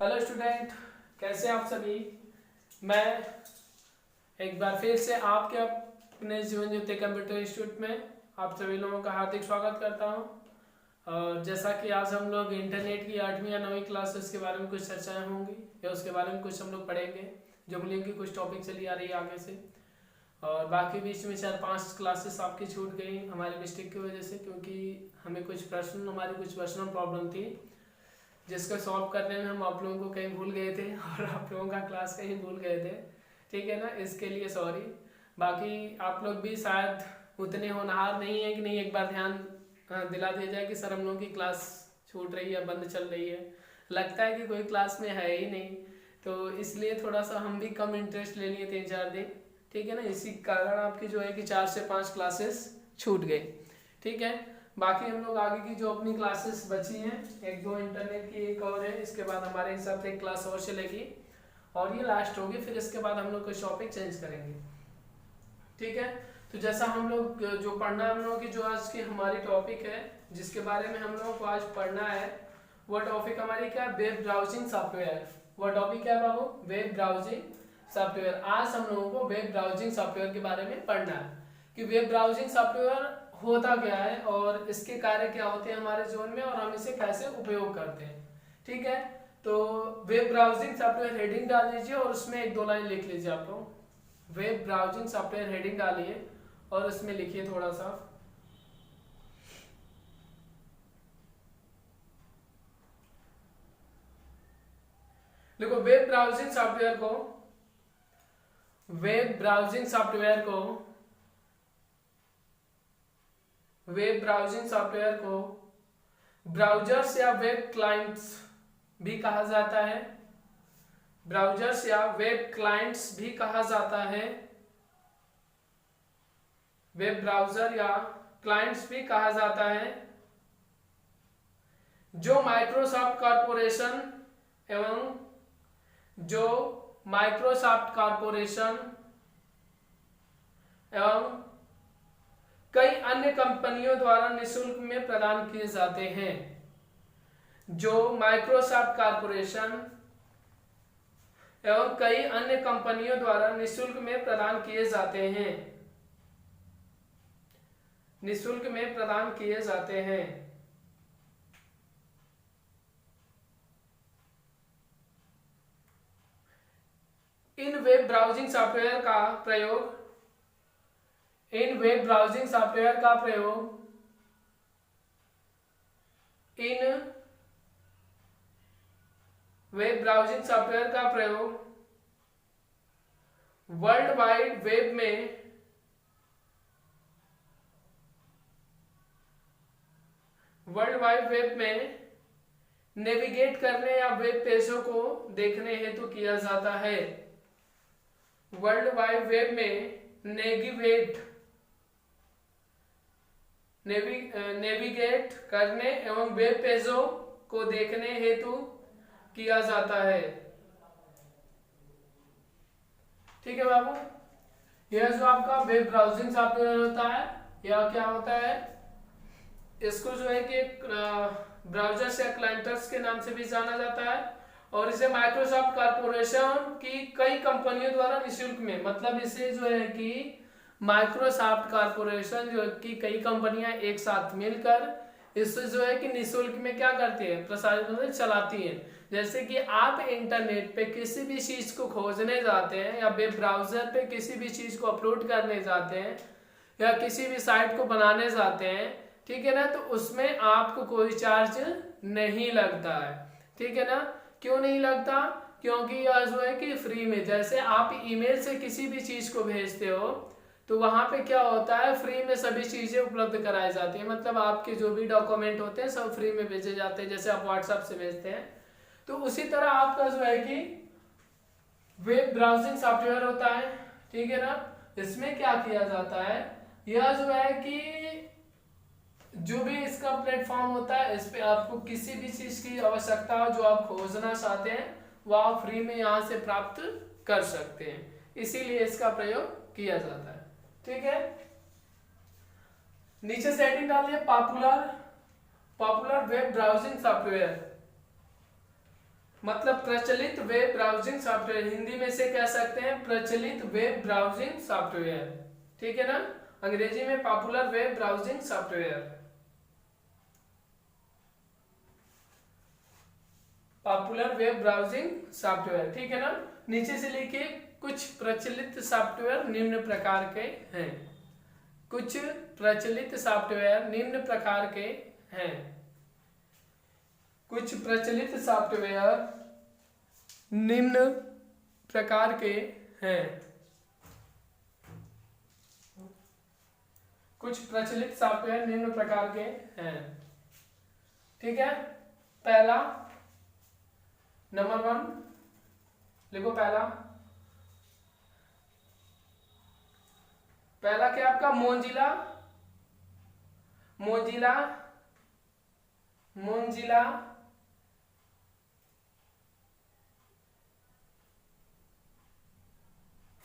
Hello student, कैसे आप सभी। मैं एक बार फिर से आपके अपने जीवन ज्योति कंप्यूटर इंस्टीट्यूट में आप सभी लोगों का हार्दिक स्वागत करता हूं। और जैसा कि आज हम लोग इंटरनेट की 8वीं या 9वीं क्लासेस के बारे में कुछ चर्चाएं होंगी या उसके बारे में कुछ हम लोग पढ़ेंगे। जुगलिंग की कुछ टॉपिक चली आ रही है आगे से, और बाकी बीच में 4-5 क्लासेस आपकी छूट गई हमारी मिस्टेक की वजह से, क्योंकि हमारी कुछ पर्सनल प्रॉब्लम थी जिसको सॉल्व करने में हम आप लोगों को कहीं भूल गए थे और आप लोगों का क्लास कहीं भूल गए थे। ठीक है ना, इसके लिए सॉरी। बाकी आप लोग भी शायद उतने होनहार नहीं है कि नहीं एक बार ध्यान दिला दिया जाए कि सर हम लोगों की क्लास छूट रही है, बंद चल रही है। लगता है कि कोई क्लास में है ही नहीं, तो इसलिए थोड़ा सा हम भी कम इंटरेस्ट ले लिए 3-4 दिन। ठीक है ना, इसी कारण आपकी जो है कि 4 से 5 क्लासेस छूट गए। ठीक है, बाकी हम लोग आगे की जो अपनी क्लासेस बची हैं, 1-2 इंटरनेट की, एक और है, इसके बाद हमारे हिसाब से एक क्लास और चलेगी और ये लास्ट होगी। फिर इसके बाद हम लोग कोई टॉपिक चेंज करेंगे। ठीक है, तो जैसा हम लोग जो पढ़ना हम लोगों की जो आज की हमारी टॉपिक है, जिसके बारे में हम लोगों को आज पढ़ना है, वो टॉपिक हमारी क्या है, वेब ब्राउजिंग सॉफ्टवेयर। वो टॉपिक क्या है बाबू, वेब ब्राउजिंग सॉफ्टवेयर। आज हम लोगों को वेब ब्राउजिंग सॉफ्टवेयर के बारे में पढ़ना है कि वेब ब्राउजिंग सॉफ्टवेयर होता क्या है और इसके कार्य क्या होते हैं हमारे जीवन में और हम इसे कैसे उपयोग करते हैं। ठीक है, तो वेब ब्राउजिंग सॉफ्टवेयर हेडिंग डाल दीजिए और उसमें 1-2 लाइन लिख लीजिए आप लोग। वेब ब्राउजिंग सॉफ्टवेयर हेडिंग डालिए और उसमें लिखिए थोड़ा सा। देखो, वेब ब्राउजिंग सॉफ्टवेयर को वेब ब्राउजिंग सॉफ्टवेयर को ब्राउजर्स या वेब क्लाइंट्स भी कहा जाता है। ब्राउजर्स या वेब क्लाइंट्स भी कहा जाता है। वेब ब्राउजर या क्लाइंट्स भी कहा जाता है, जो माइक्रोसॉफ्ट कॉरपोरेशन एवं कई अन्य कंपनियों द्वारा निःशुल्क में प्रदान किए जाते हैं। जो माइक्रोसॉफ्ट कॉरपोरेशन एवं कई अन्य कंपनियों द्वारा निःशुल्क में प्रदान किए जाते हैं। निःशुल्क में प्रदान किए जाते हैं। इन वेब ब्राउजिंग सॉफ्टवेयर का प्रयोग इन वेब ब्राउजिंग सॉफ्टवेयर का प्रयोग वर्ल्ड वाइड वेब में नेविगेट करने या वेब पेजों को देखने हेतु किया जाता है। वर्ल्ड वाइड वेब में नेविगेट करने एवं वेब पेजों को देखने हेतु किया जाता है। ठीक है बाबू, यह जो आपका वेब ब्राउजिंग सॉफ्टवेयर होता है, यह क्या होता है, इसको जो है कि ब्राउजर्स या क्लाइंट्स के नाम से भी जाना जाता है और इसे माइक्रोसॉफ्ट कॉरपोरेशन की कई कंपनियों द्वारा निःशुल्क में, मतलब इसे जो है कि माइक्रोसॉफ्ट कॉरपोरेशन जो की कई कंपनियां एक साथ मिलकर इससे जो है कि निःशुल्क में क्या करती है, प्रसारित मतलब चलाती हैं। जैसे कि आप इंटरनेट पे किसी भी चीज को खोजने जाते हैं या वेब ब्राउजर पे किसी भी चीज को अपलोड करने जाते हैं या किसी भी साइट को बनाने जाते हैं, ठीक है ना, तो उसमें आपको कोई चार्ज नहीं लगता है। ठीक है ना, क्यों नहीं लगता, क्योंकि यह जो है कि फ्री में, जैसे आप ईमेल से किसी भी चीज को भेजते हो तो वहां पे क्या होता है, फ्री में सभी चीजें उपलब्ध कराई जाती है, मतलब आपके जो भी डॉक्यूमेंट होते हैं सब फ्री में भेजे जाते हैं, जैसे आप व्हाट्सएप से भेजते हैं। तो उसी तरह आपका जो है कि वेब ब्राउजिंग सॉफ्टवेयर होता है। ठीक है ना, इसमें क्या किया जाता है, यह जो है कि जो भी इसका प्लेटफॉर्म होता है, इस पे आपको किसी भी चीज की आवश्यकता हो जो आप खोजना चाहते हैं वो आप फ्री में यहां से प्राप्त कर सकते हैं, इसीलिए इसका प्रयोग किया जाता है। ठीक है, नीचे सेटिंग डालिए, पॉपुलर वेब ब्राउजिंग सॉफ्टवेयर। मतलब प्रचलित वेब ब्राउजिंग सॉफ्टवेयर, हिंदी में से कह सकते हैं प्रचलित वेब ब्राउजिंग सॉफ्टवेयर, ठीक है ना। अंग्रेजी में popular web browsing software, popular web browsing software, ठीक है ना। नीचे से लिखिए कुछ प्रचलित सॉफ्टवेयर निम्न प्रकार के हैं। कुछ प्रचलित सॉफ्टवेयर निम्न प्रकार के हैं। कुछ प्रचलित सॉफ्टवेयर निम्न प्रकार के हैं। कुछ प्रचलित सॉफ्टवेयर निम्न प्रकार के हैं, ठीक है। पहला, नंबर 1 लिखो। पहला क्या आपका मोजिला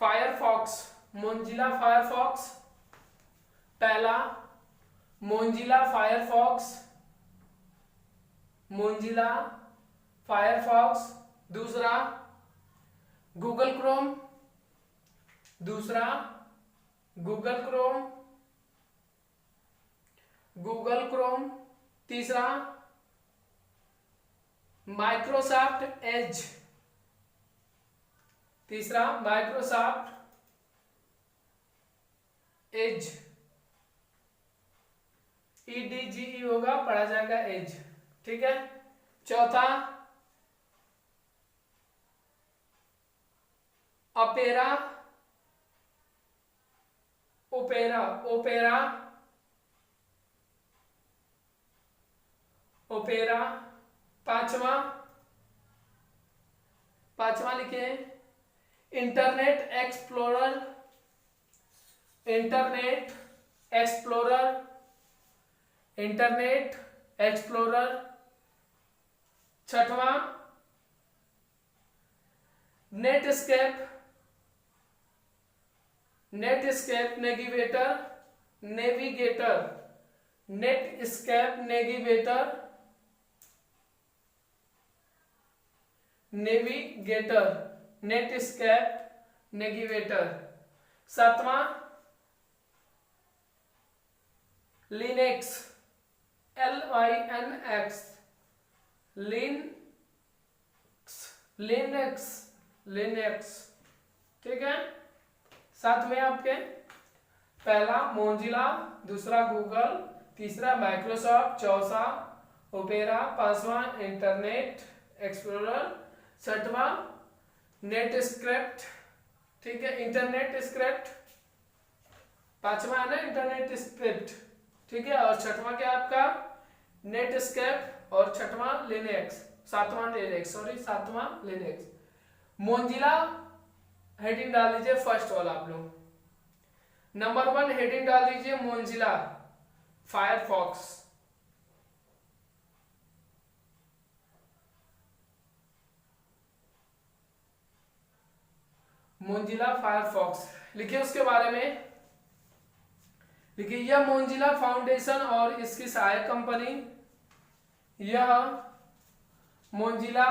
फायरफॉक्स, मोजिला फायरफॉक्स। पहला मोजिला फायरफॉक्स। दूसरा गूगल क्रोम। तीसरा माइक्रोसॉफ्ट एज। EDGE होगा, पढ़ा जाएगा एज, ठीक है। चौथा ओपेरा। पांचवा लिखिए इंटरनेट एक्सप्लोरर। छठवां नेटस्केप नेविगेटर। सातवां लिनक्स, लिनक्स, ठीक है। साथ में आपके पहला मोजिला, दूसरा गूगल, तीसरा माइक्रोसॉफ्ट, चौथा ओपेरा, पांचवा इंटरनेट एक्सप्लोरर, छठवां नेटस्क्रिप्ट, ठीक है। इंटरनेट स्क्रिप्ट पांचवा है ना, इंटरनेट स्क्रिप्ट, ठीक है। और छठवां क्या आपका नेटस्केप, और छठवां लिनक्स, सातवां लिनक्स। मोजिला हेडिंग डाल दीजिए फर्स्ट वाला आप लोग। नंबर 1 हेडिंग डाल दीजिए मोजिला फायरफॉक्स। मोजिला फायरफॉक्स लिखिए। उसके बारे में लिखिए, यह मोजिला फाउंडेशन और इसकी सहायक कंपनी, यह मोजिला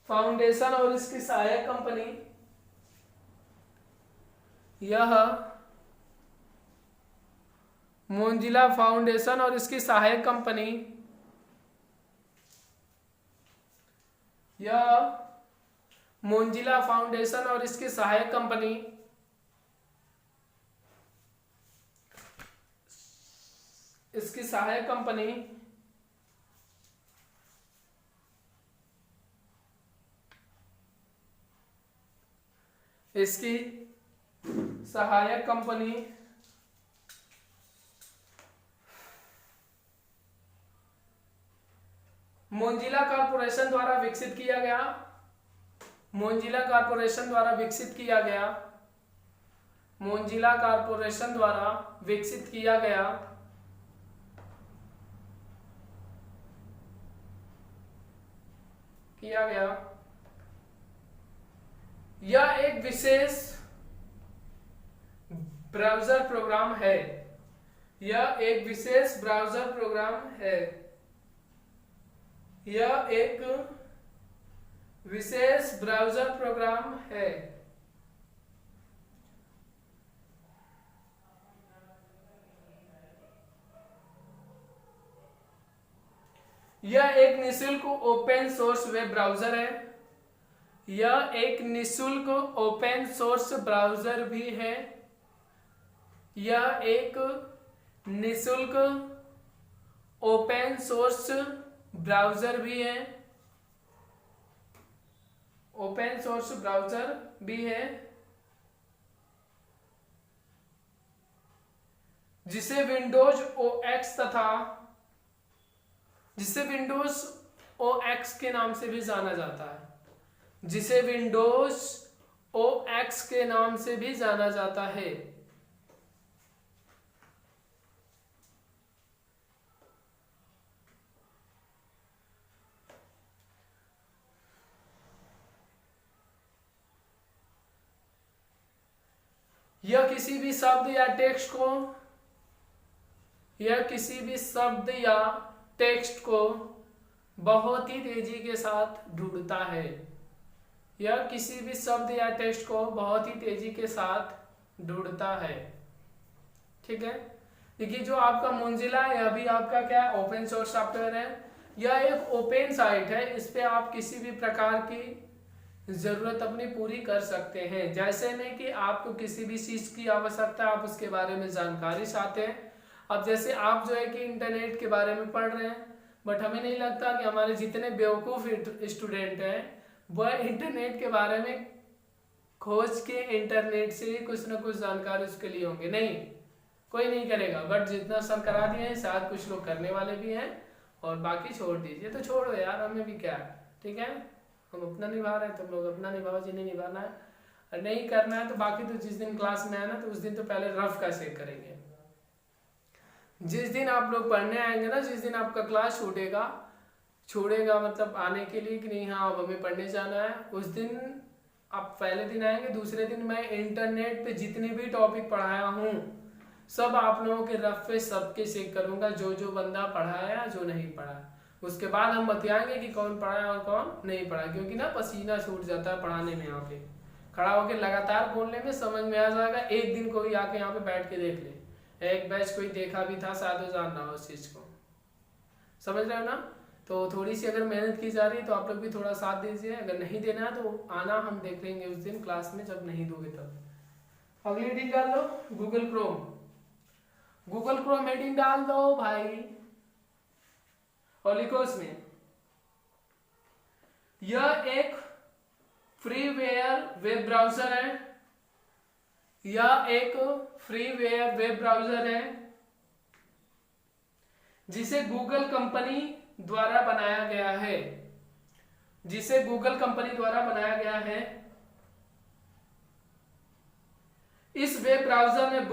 फाउंडेशन और इसकी सहायक कंपनी, यह मोजिला फाउंडेशन और इसकी सहायक कंपनी, यह मोजिला फाउंडेशन और इसकी सहायक कंपनी इसकी सहायक कंपनी इसकी सहायक कंपनी मोजिला कॉर्पोरेशन द्वारा विकसित किया गया, मोजिला कॉर्पोरेशन द्वारा विकसित किया गया, मोजिला कॉर्पोरेशन द्वारा विकसित किया गया, यह एक विशेष ब्राउज़र प्रोग्राम है, यह एक विशेष ब्राउज़र प्रोग्राम है, यह एक विशेष ब्राउज़र प्रोग्राम है। यह एक निःशुल्क ओपन सोर्स वेब ब्राउज़र है। यह एक निःशुल्क ओपन सोर्स ब्राउज़र भी है। यह एक निःशुल्क ओपन सोर्स ब्राउज़र भी है। ओपन सोर्स ब्राउज़र भी है जिसे विंडोज ओएक्स के नाम से भी जाना जाता है। जिसे विंडोज ओएक्स के नाम से भी जाना जाता है। यह किसी भी टेक्स्ट को बहुत ही तेजी के साथ ढूंढता है। यह किसी भी शब्द या टेक्स्ट को बहुत ही तेजी के साथ ढूंढता है। ठीक है, देखिए जो आपका मोजिला है यह भी आपका क्या ओपन सोर्स सॉफ्टवेयर है। यह एक ओपन साइट है। इस पे आप किसी भी प्रकार की जरूरत अपनी पूरी कर सकते हैं। जैसे में कि आपको किसी भी चीज की आवश्यकता, आप उसके बारे में जानकारी चाहते हैं। अब जैसे आप जो है कि इंटरनेट के बारे में पढ़ रहे हैं, बट हमें नहीं लगता कि हमारे जितने बेवकूफ स्टूडेंट हैं वह इंटरनेट के बारे में खोज के इंटरनेट से ही कुछ ना कुछ जानकारी उसके लिए होंगे। नहीं, कोई नहीं करेगा। बट जितना सर करा दिए हैं, शायद कुछ लोग करने वाले भी हैं और बाकी छोड़ दीजिए। तो छोड़ो यार, हमें भी क्या है। ठीक है, हम अपना निभा रहे हैं, तुम लोग अपना निभाओ। जिन्हें निभाना है और नहीं करना है तो बाकी तो जिस दिन क्लास में है ना, तो उस दिन तो पहले रफ का चेक करेंगे। जिस दिन आप लोग पढ़ने आएंगे ना, जिस दिन आपका क्लास छोड़ेगा मतलब आने के लिए कि नहीं हाँ अब हमें पढ़ने जाना है, उस दिन आप पहले दिन आएंगे। दूसरे दिन मैं इंटरनेट पे जितने भी टॉपिक पढ़ाया हूँ सब आप लोगों के रफ पे सबके चेक करूंगा, जो जो बंदा पढ़ाया जो नहीं पढ़ा। उसके बाद हम बतियाएंगे कि कौन पढ़ा और कौन नहीं पढ़ा, क्योंकि ना पसीना छूट जाता है पढ़ाने में। यहाँ पे खड़ा होकर लगातार बोलने में समझ में आ जाएगा। एक दिन कोई आके यहाँ पे बैठ के देख ले। एक बैच कोई देखा भी था, शायद जान रहा हो उस चीज को, समझ रहे हो ना। तो थोड़ी सी अगर मेहनत की जा रही है तो आप लोग भी थोड़ा साथ दीजिए। अगर नहीं देना है तो आना, हम देख लेंगे उस दिन क्लास में। जब नहीं दोगे तब अगली हेडिंग डाल लो गूगल क्रोम हेडिंग डाल दो भाई और लिखो उसमें यह एक फ्रीवेयर वेब ब्राउज़र है। यह एक फ्रीवेयर वेब ब्राउज़र है जिसे गूगल कंपनी द्वारा बनाया गया है। जिसे गूगल कंपनी द्वारा बनाया गया है। इस वेब ब्राउज़र में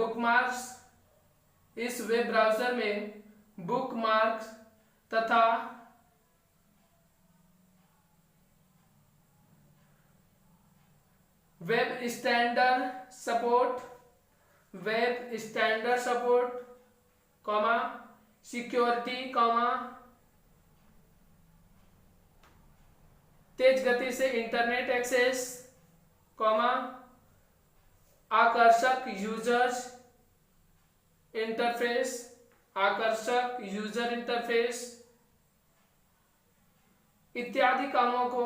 बुकमार्क्स तथा वेब स्टैंडर्ड सपोर्ट, सिक्योरिटी, तेज गति से इंटरनेट एक्सेस, आकर्षक यूजर इंटरफेस इत्यादि कामों को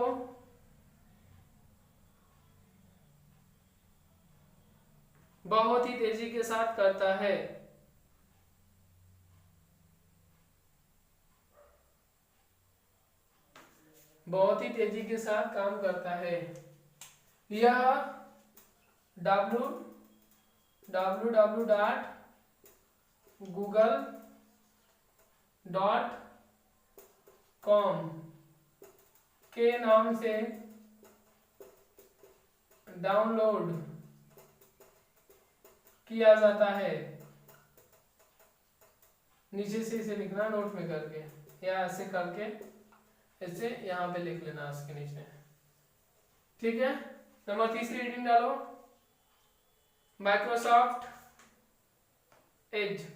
बहुत ही तेजी के साथ करता है। बहुत ही तेजी के साथ काम करता है। यह www.google.com के नाम से डाउनलोड किया जाता है। नीचे से इसे लिखना नोट में करके, या ऐसे करके इसे यहाँ पे लिख लेना इसके नीचे। ठीक है, नंबर तीसरी रीडिंग डालो माइक्रोसॉफ्ट एज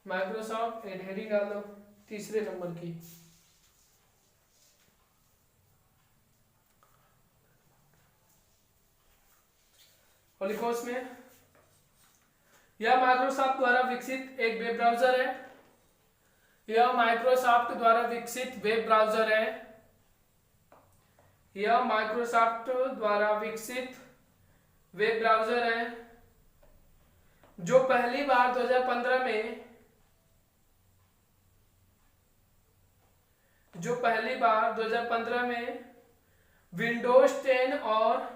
हेडिंग डालो तीसरे नंबर की। और लिखो उसमें, यह माइक्रोसॉफ्ट द्वारा विकसित एक वेब ब्राउजर है। यह माइक्रोसॉफ्ट द्वारा विकसित वेब ब्राउजर है। यह माइक्रोसॉफ्ट द्वारा विकसित वेब ब्राउजर है जो पहली बार 2015 में विंडोज 10 और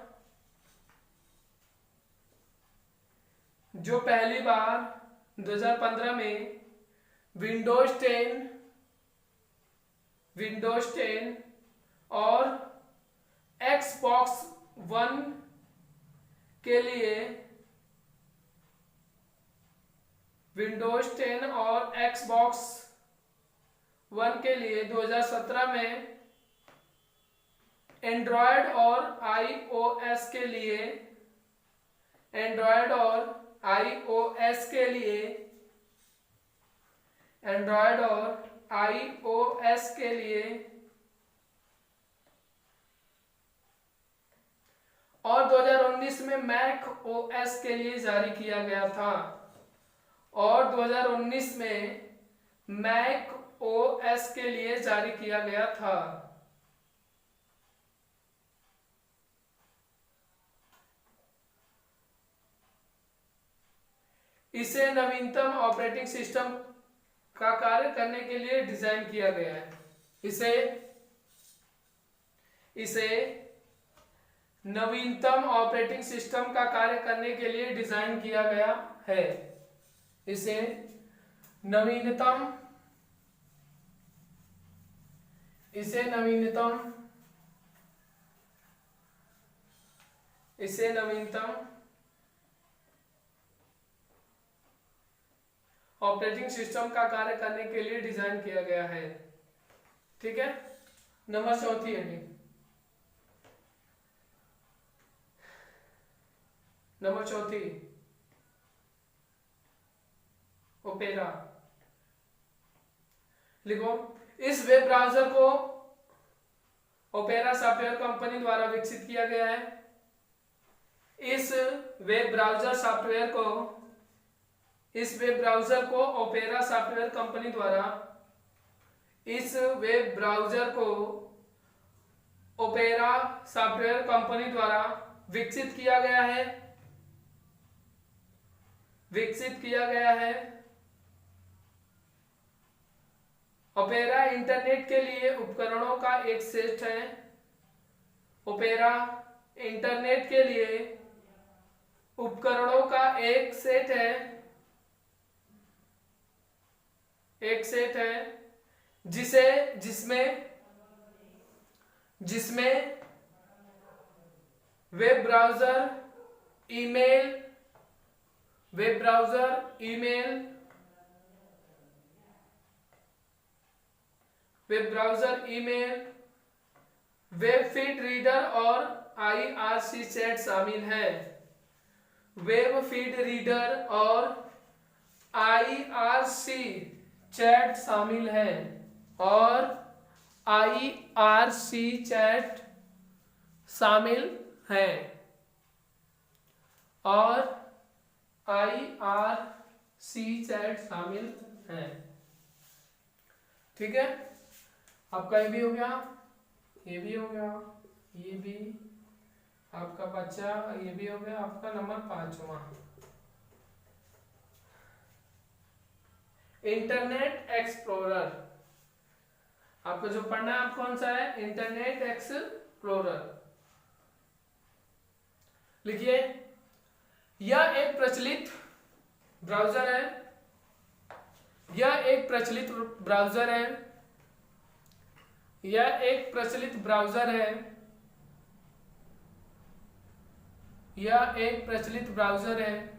और Xbox One के लिए विंडोज 10 और Xbox One के लिए 2017 में एंड्रॉयड और iOS के लिए और 2019 में मैक ओएस के लिए जारी किया गया था। और 2019 में मैक ओएस के लिए जारी किया गया था। इसे नवीनतम ऑपरेटिंग सिस्टम का कार्य करने के लिए डिजाइन किया गया है। इसे नवीनतम ऑपरेटिंग सिस्टम का कार्य करने के लिए डिजाइन किया गया है। इसे नवीनतम ऑपरेटिंग सिस्टम का कार्य करने के लिए डिजाइन किया गया है। ठीक है, नंबर 4 हेडिंग। Number 4 opera. लिखो, इस वेब ब्राउजर को ओपेरा सॉफ्टवेयर कंपनी द्वारा विकसित किया गया है। इस वेब ब्राउजर को ओपेरा सॉफ्टवेयर कंपनी द्वारा विकसित किया गया है। ओपेरा इंटरनेट के लिए उपकरणों का एक सेट है। ओपेरा इंटरनेट के लिए उपकरणों का एक सेट है जिसमें web browser, email, web feed reader और IRC चैट शामिल है। वेब फीड रीडर और IRC चैट शामिल है। और IRC चैट शामिल है। ठीक है, आपका ये भी हो गया, ये भी हो गया, ये भी आपका बच्चा, ये भी हो गया। आपका नंबर 5वां, इंटरनेट एक्सप्लोरर। आपको जो पढ़ना है, आप कौन सा है? Internet explorer. लिखिए, यह एक प्रचलित ब्राउजर है। यह एक प्रचलित ब्राउजर है। यह एक प्रचलित ब्राउजर है। यह एक प्रचलित ब्राउजर है।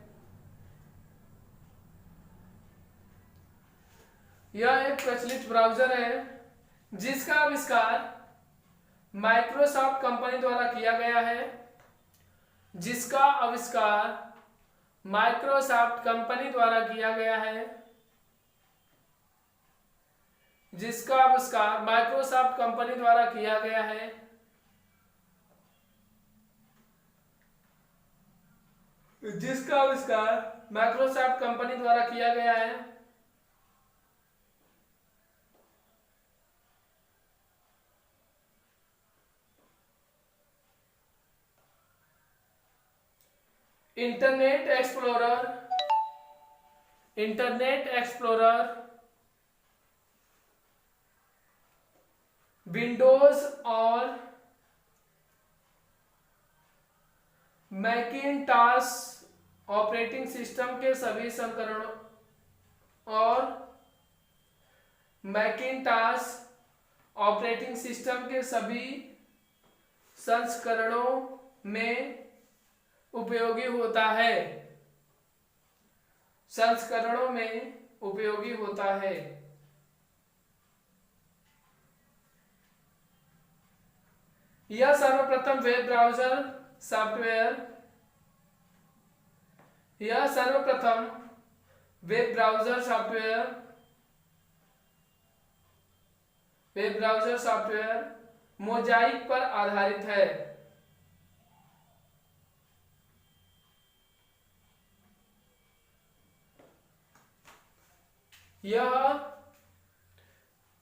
यह एक प्रचलित ब्राउजर है जिसका आविष्कार माइक्रोसॉफ्ट कंपनी द्वारा किया गया है। जिसका आविष्कार माइक्रोसॉफ्ट कंपनी द्वारा किया गया है। जिसका आविष्कार माइक्रोसॉफ्ट कंपनी द्वारा किया गया है। जिसका आविष्कार माइक्रोसॉफ्ट कंपनी द्वारा किया गया है। इंटरनेट एक्सप्लोरर विंडोज और मैकिन्टॉश ऑपरेटिंग सिस्टम के सभी संस्करणों और मैकिन्टॉश ऑपरेटिंग सिस्टम के सभी संस्करणों में उपयोगी होता है। संस्करणों में उपयोगी होता है। यह सर्वप्रथम वेब ब्राउज़र सॉफ्टवेयर मोजाइक पर आधारित है। यह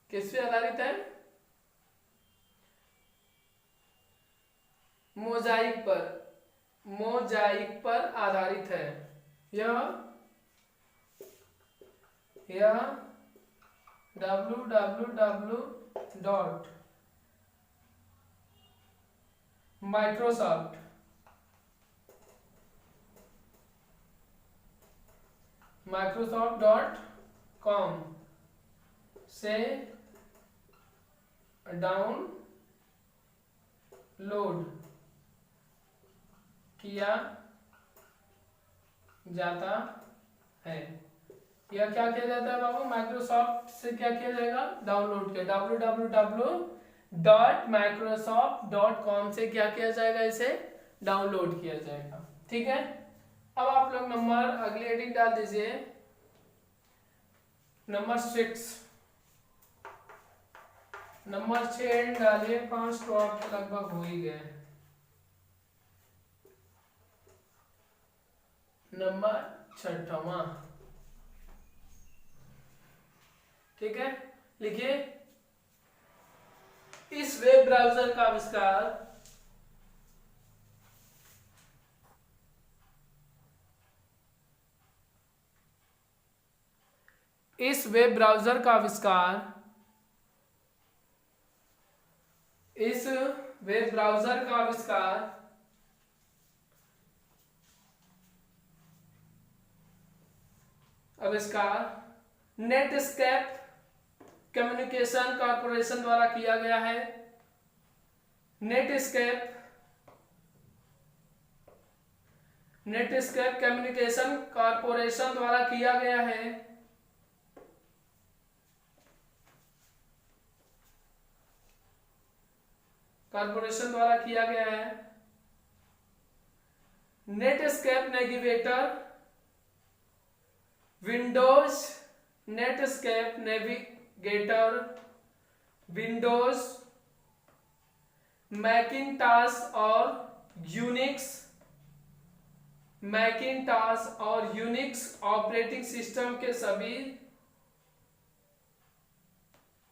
किस पे आधारित है? मोजाइक पर आधारित है। यह www.microsoft.com से डाउनलोड किया जाता है। यह क्या किया जाता है बाबू? माइक्रोसॉफ्ट से क्या किया जाएगा? डाउनलोड किया। www.microsoft.com से क्या किया जाएगा? इसे डाउनलोड किया जाएगा। ठीक है, अब आप लोग नंबर अगली हेडिंग डाल दीजिए, नंबर 6। नंबर 6 डालिए, 5 तो आपके लगभग हो ही गए। नंबर 6वां, ठीक है, लिखिए। इस वेब ब्राउज़र का आविष्कार इस वेब ब्राउज़र का आविष्कार नेटस्केप कम्युनिकेशन कॉर्पोरेशन द्वारा किया गया है। नेटस्केप कम्युनिकेशन कॉर्पोरेशन द्वारा किया गया है। नेटस्केप नेविगेटर विंडोज, मैकिन्टॉश और यूनिक्स ऑपरेटिंग सिस्टम के सभी,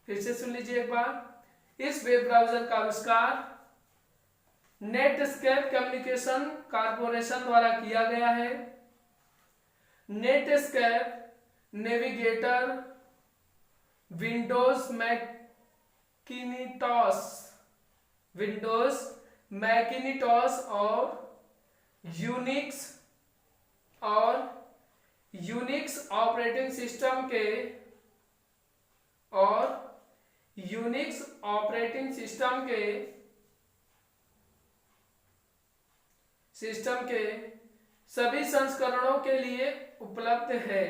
फिर से सुन लीजिए एक बार। इस वेब ब्राउज़र का आविष्कार नेटस्केप कम्युनिकेशन कॉर्पोरेशन द्वारा किया गया है। नेटस्केप नेविगेटर विंडोज मैकिन्टॉश और यूनिक्स ऑपरेटिंग सिस्टम के सभी संस्करणों के लिए उपलब्ध है।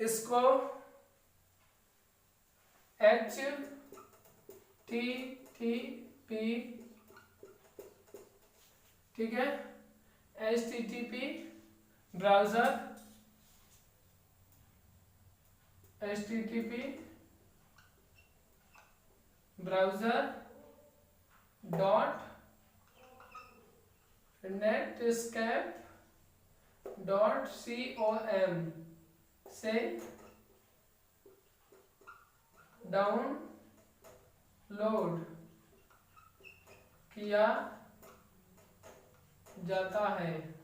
इसको HTTP, ठीक है, HTTP browser browser dot Netscape dot com से डाउनलोड किया जाता है।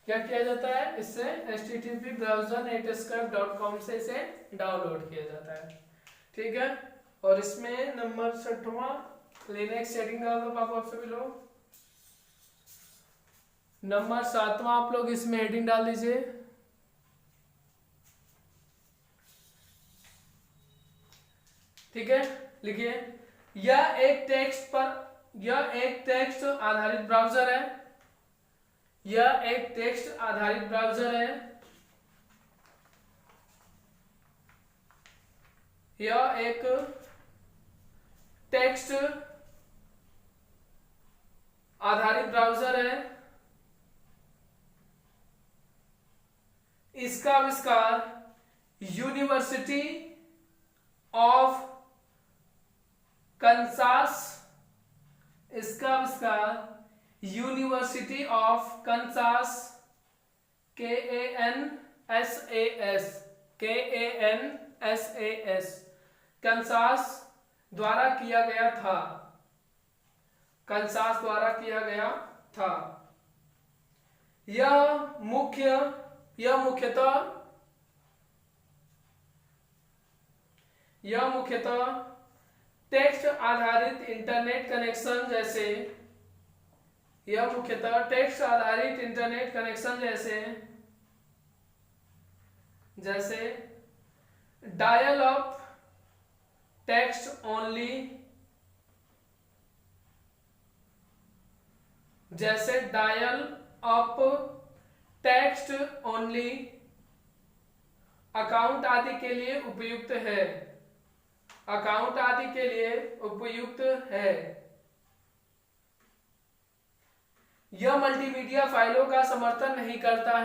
क्या किया जाता है इससे? http ब्राउजर netscape.com से इसे डाउनलोड किया जाता है। ठीक है, और इसमें नंबर 6वां लिनक्स सेटिंग डाल दो पापा आप सभी लोग। नंबर 7वां आप लोग इसमें हेडिंग डाल दीजिए। ठीक है, लिखिए यह एक टेक्स्ट आधारित ब्राउजर है। यह एक टेक्स्ट आधारित ब्राउजर है। यह एक टेक्स्ट आधारित ब्राउजर है। इसका आविष्कार यूनिवर्सिटी ऑफ कंसास कंसास द्वारा किया गया था। यह मुख्यतः टेक्स्ट आधारित इंटरनेट कनेक्शन जैसे dial up text only account आदि के लिए उपयुक्त है। यह मल्टीमीडिया फाइलों का समर्थन नहीं करता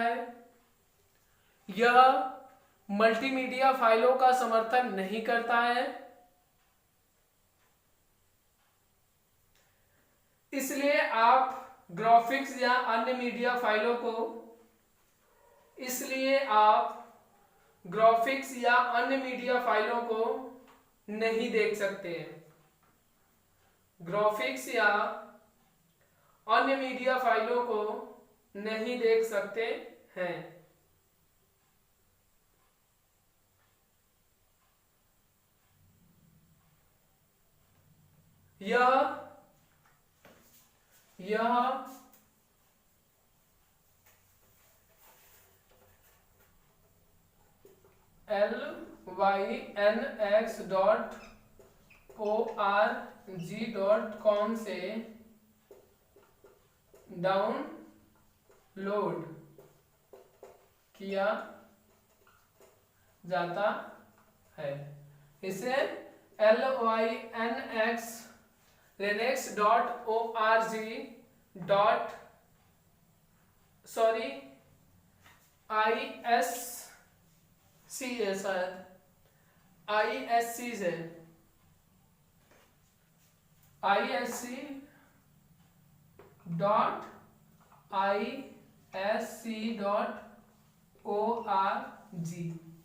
है। इसलिए आप ग्राफिक्स या अन्य मीडिया फाइलों को नहीं देख सकते हैं। यह lynx.org.com से डाउनलोड किया जाता है। इसे isc.org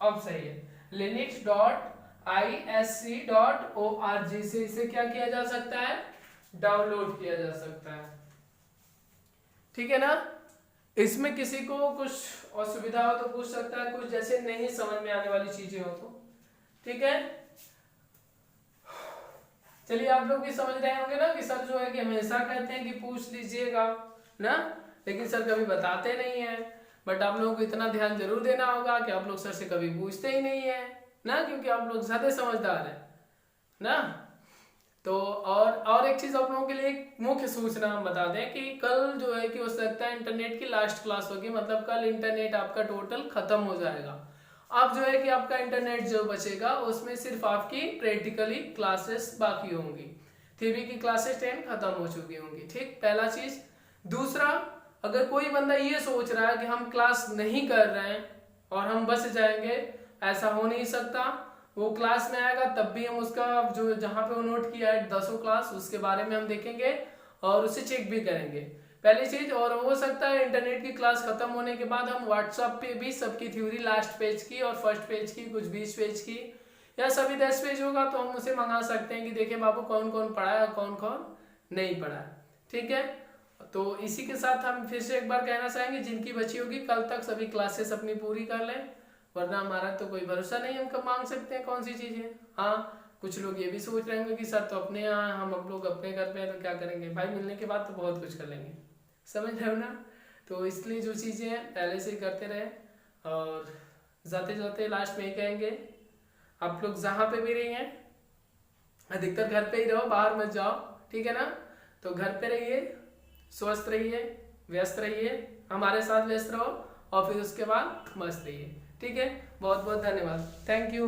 अब सही है। linux.isc.org से इसे क्या किया जा सकता है? डाउनलोड किया जा सकता है। ठीक है ना? इसमें किसी को कुछ असुविधा हो तो पूछ सकता है, कुछ जैसे नहीं समझ में आने वाली चीजें हो तो। ठीक है, चलिए आप लोग भी समझ रहे होंगे ना कि सर जो है कि हमेशा कहते हैं कि पूछ लीजिएगा ना, लेकिन सर कभी बताते नहीं है। बट आप लोगों को इतना ध्यान जरूर देना होगा कि आप लोग सर से कभी पूछते ही नहीं है ना, क्योंकि आप लोग ज्यादा समझदार हैं ना। तो और एक चीज आप लोगों के लिए एक मुख्य सूचना हम बता दें कि कल जो है कि हो सकता है इंटरनेट की लास्ट क्लास होगी, मतलब कल इंटरनेट आपका टोटल खत्म हो जाएगा। अब जो है कि आपका इंटरनेट जो बचेगा उसमें सिर्फ आपकी प्रैक्टिकली क्लासेस बाकी होंगी, थ्योरी की क्लासेस 10 खत्म हो चुकी होंगी। ठीक, पहला चीज। दूसरा, अगर कोई बंदा ये सोच रहा है कि हम क्लास नहीं कर रहे हैं और हम बच जाएंगे, ऐसा हो नहीं सकता। वो क्लास में आएगा तब भी हम उसका जो जहाँ पे वो नोट किया है 10 क्लास, उसके बारे में हम देखेंगे और उसे चेक भी करेंगे, पहली चीज। और हो सकता है इंटरनेट की क्लास खत्म होने के बाद हम व्हाट्सएप पे भी सबकी थ्योरी लास्ट पेज की और फर्स्ट पेज की, कुछ 20 पेज की या सभी 10 पेज होगा तो हम उसे मंगा सकते हैं कि देखिए बाबू कौन कौन पढ़ा है और कौन कौन नहीं पढ़ा है, ठीक है। तो इसी के साथ हम फिर से एक बार कहना चाहेंगे, जिनकी बची होगी कल तक सभी क्लासेस अपनी पूरी कर लें, वरना हमारा तो कोई भरोसा नहीं, हम कब मांग सकते हैं कौन सी चीजें। हाँ, कुछ लोग ये भी सोच रहे होंगे कि सर तो अपने यहाँ, हम अब लोग अपने घर पे हैं तो क्या करेंगे। भाई मिलने के बाद तो बहुत कुछ कर लेंगे, समझ रहे हो ना। तो इसलिए जो चीज़ें हैं पहले से ही करते रहे। और जाते जाते लास्ट में ही कहेंगे, आप लोग जहाँ पे भी रही हैं अधिकतर घर पे ही रहो, बाहर मत जाओ, ठीक है ना। तो घर पे रहिए, स्वस्थ रहिए, व्यस्त रहिए, हमारे साथ व्यस्त रहो और फिर उसके बाद मस्त रहिए, ठीक है। बहुत बहुत धन्यवाद, थैंक यू।